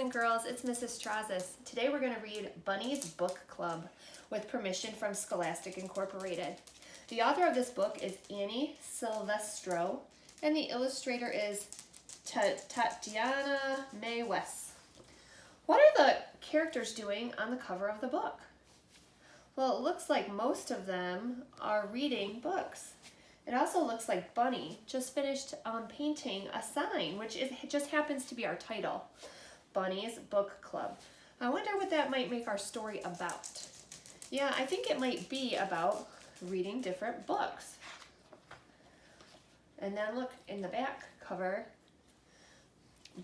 and girls, it's Mrs. Strazis. Today we're going to read Bunny's Book Club with permission from Scholastic Incorporated. The author of this book is Annie Silvestro, and the illustrator is Tatiana May West. What are the characters doing on the cover of the book? Well, it looks like most of them are reading books. It also looks like Bunny just finished painting a sign, which just happens to be our title, Bunny's Book Club. I wonder what that might make our story about. Yeah, I think it might be about reading different books. And then look, in the back cover,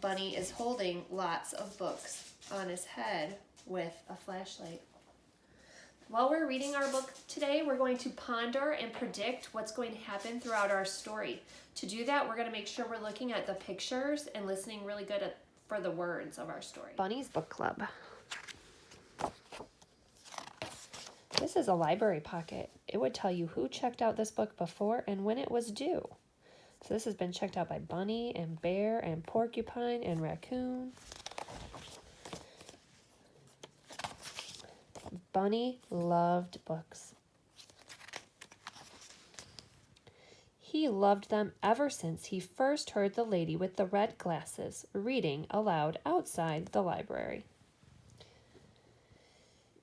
Bunny is holding lots of books on his head with a flashlight. While we're reading our book today, we're going to ponder and predict what's going to happen throughout our story. To do that, we're going to make sure we're looking at the pictures and listening really good for the words of our story. Bunny's Book Club. This is a library pocket. It would tell you who checked out this book before and when it was due. So this has been checked out by Bunny and Bear and Porcupine and Raccoon. Bunny loved books. He loved them ever since he first heard the lady with the red glasses reading aloud outside the library.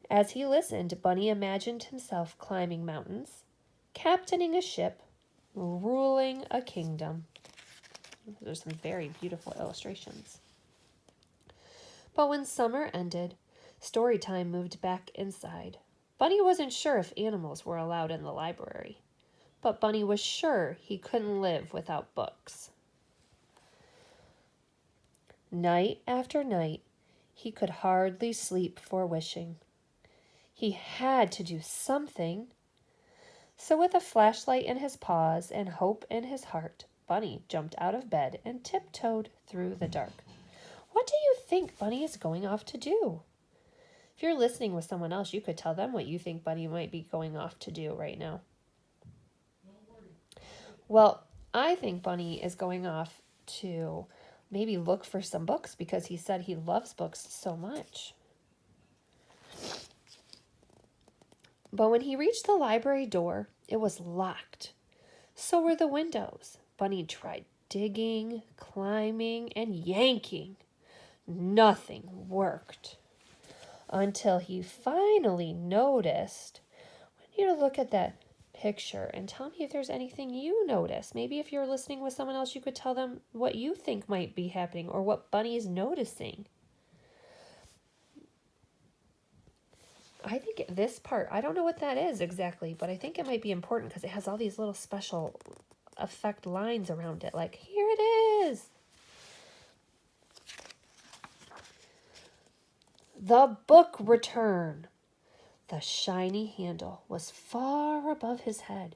As he listened, Bunny imagined himself climbing mountains, captaining a ship, ruling a kingdom. There's some very beautiful illustrations. But when summer ended, story time moved back inside. Bunny wasn't sure if animals were allowed in the library, but Bunny was sure he couldn't live without books. Night after night, he could hardly sleep for wishing. He had to do something. So with a flashlight in his paws and hope in his heart, Bunny jumped out of bed and tiptoed through the dark. What do you think Bunny is going off to do? If you're listening with someone else, you could tell them what you think Bunny might be going off to do right now. Well, I think Bunny is going off to maybe look for some books because he said he loves books so much. But when he reached the library door, it was locked. So were the windows. Bunny tried digging, climbing, and yanking. Nothing worked. Until he finally noticed. I want you to look at that picture and tell me if there's anything you notice. Maybe if you're listening with someone else, you could tell them what you think might be happening or what Bunny is noticing. I think this part, I don't know what that is exactly, but I think it might be important because it has all these little special effect lines around it. Like, here it is. The book return. The shiny handle was far above his head,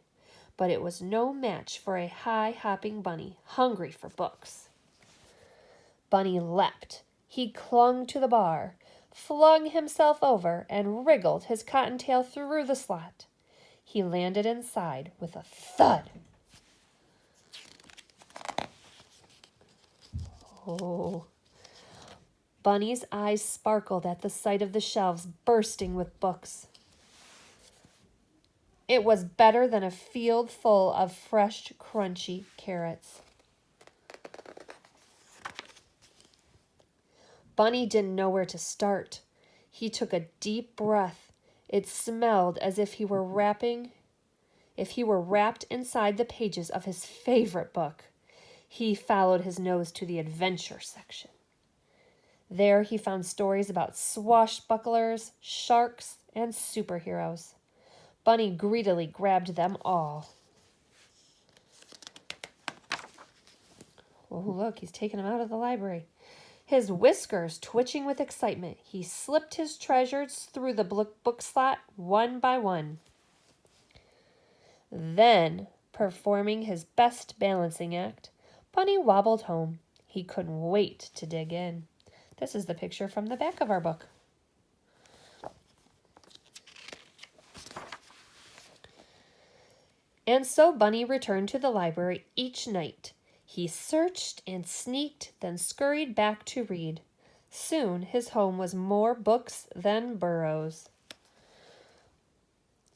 but it was no match for a high-hopping bunny hungry for books. Bunny leapt. He clung to the bar, flung himself over, and wriggled his cottontail through the slot. He landed inside with a thud. Oh. Bunny's eyes sparkled at the sight of the shelves bursting with books. It was better than a field full of fresh, crunchy carrots. Bunny didn't know where to start. He took a deep breath. It smelled as if he were wrapped inside the pages of his favorite book. He followed his nose to the adventure section. There he found stories about swashbucklers, sharks, and superheroes. Bunny greedily grabbed them all. Oh, look, he's taking them out of the library. His whiskers twitching with excitement, he slipped his treasures through the book slot one by one. Then, performing his best balancing act, Bunny wobbled home. He couldn't wait to dig in. This is the picture from the back of our book. And so Bunny returned to the library each night. He searched and sneaked, then scurried back to read. Soon his home was more books than burrows.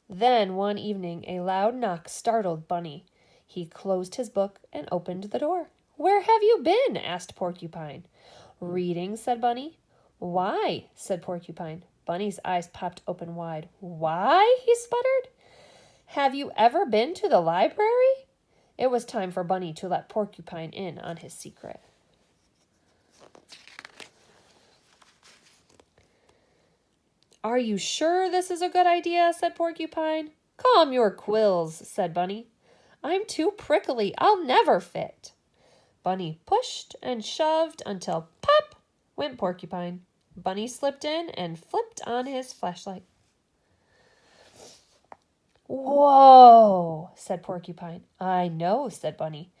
Then one evening a loud knock startled Bunny. He closed his book and opened the door. "Where have you been?" asked Porcupine. "Reading," said Bunny. "Why?" said Porcupine. Bunny's eyes popped open wide. "Why?" he sputtered. "Have you ever been to the library?" It was time for Bunny to let Porcupine in on his secret. "Are you sure this is a good idea?" said Porcupine. "Calm your quills," said Bunny. "I'm too prickly. I'll never fit." Bunny pushed and shoved until pop went Porcupine. Bunny slipped in and flipped on his flashlight. "Whoa," said Porcupine. "I know," said Bunny.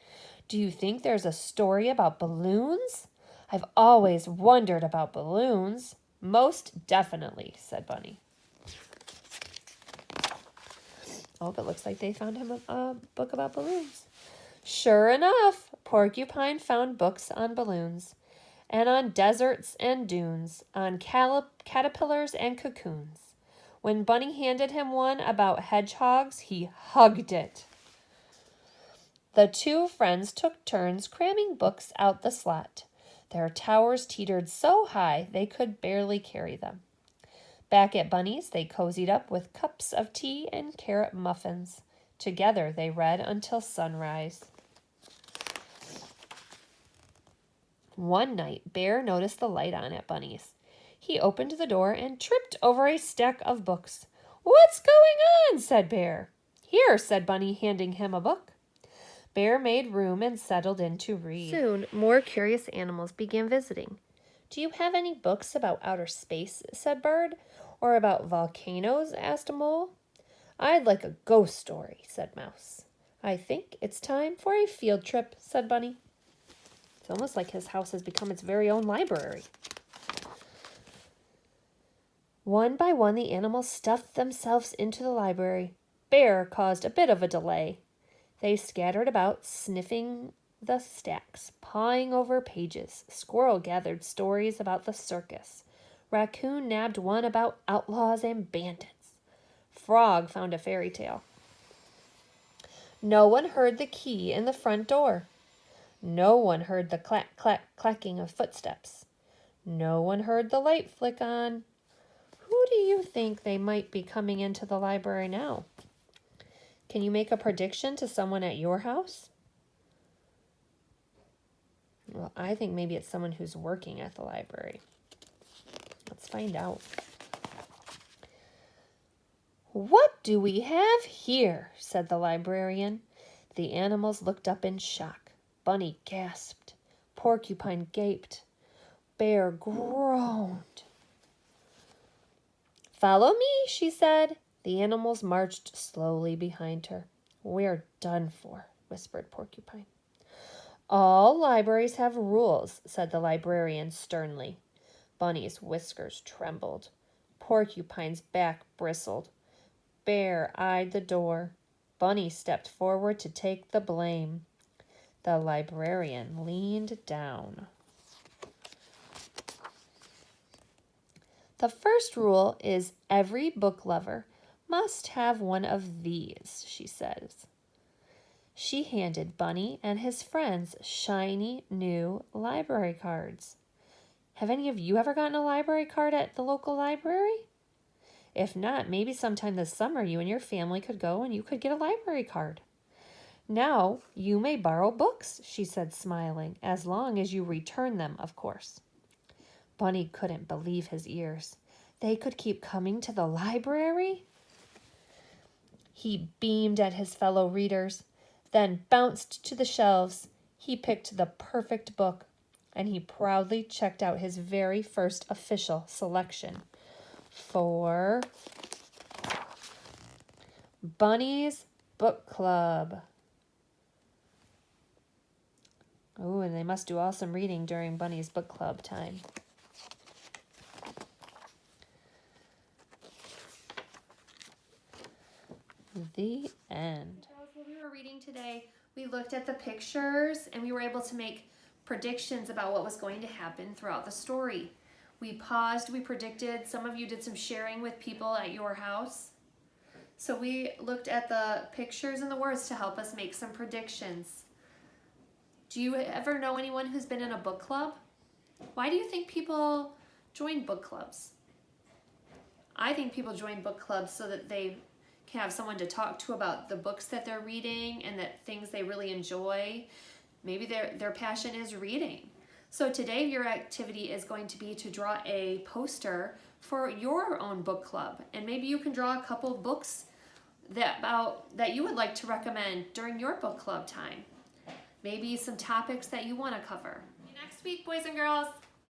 "Do you think there's a story about balloons? I've always wondered about balloons." "Most definitely," said Bunny. Oh, but looks like they found him a book about balloons. Sure enough, Porcupine found books on balloons, and on deserts and dunes, on caterpillars and cocoons. When Bunny handed him one about hedgehogs, he hugged it. The two friends took turns cramming books out the slot. Their towers teetered so high they could barely carry them. Back at Bunny's, they cozied up with cups of tea and carrot muffins. Together they read until sunrise. One night, Bear noticed the light on at Bunny's. He opened the door and tripped over a stack of books. "What's going on?" said Bear. "Here," said Bunny, handing him a book. Bear made room and settled in to read. Soon, more curious animals began visiting. "Do you have any books about outer space?" said Bird. "Or about volcanoes?" asked Mole. "I'd like a ghost story," said Mouse. "I think it's time for a field trip," said Bunny. It's almost like his house has become its very own library. One by one, the animals stuffed themselves into the library. Bear caused a bit of a delay. They scattered about, sniffing the stacks, pawing over pages. Squirrel gathered stories about the circus. Raccoon nabbed one about outlaws and bandits. Frog found a fairy tale. No one heard the key in the front door. No one heard the clack, clack, clacking of footsteps. No one heard the light flick on. Who do you think they might be coming into the library now? Can you make a prediction to someone at your house? Well, I think maybe it's someone who's working at the library. Let's find out. "What do we have here?" said the librarian. The animals looked up in shock. Bunny gasped. Porcupine gaped. Bear groaned. "Follow me," she said. The animals marched slowly behind her. "We're done for," whispered Porcupine. "All libraries have rules," said the librarian sternly. Bunny's whiskers trembled. Porcupine's back bristled. Bear eyed the door. Bunny stepped forward to take the blame. The librarian leaned down. "The first rule is every book lover must have one of these," she says. She handed Bunny and his friends shiny new library cards. Have any of you ever gotten a library card at the local library? If not, maybe sometime this summer you and your family could go and you could get a library card. "Now you may borrow books," she said, smiling, "as long as you return them, of course." Bunny couldn't believe his ears. They could keep coming to the library? He beamed at his fellow readers, then bounced to the shelves. He picked the perfect book, and he proudly checked out his very first official selection for Bunny's Book Club. Oh, and they must do awesome reading during Bunny's Book Club time. The end. While we were reading today, we looked at the pictures and we were able to make predictions about what was going to happen throughout the story. We paused, we predicted. Some of you did some sharing with people at your house. So we looked at the pictures and the words to help us make some predictions. Do you ever know anyone who's been in a book club? Why do you think people join book clubs? I think people join book clubs so that they can have someone to talk to about the books that they're reading and that things they really enjoy. Maybe their passion is reading. So today your activity is going to be to draw a poster for your own book club. And maybe you can draw a couple books that you would like to recommend during your book club time. Maybe some topics that you want to cover. Next week, boys and girls.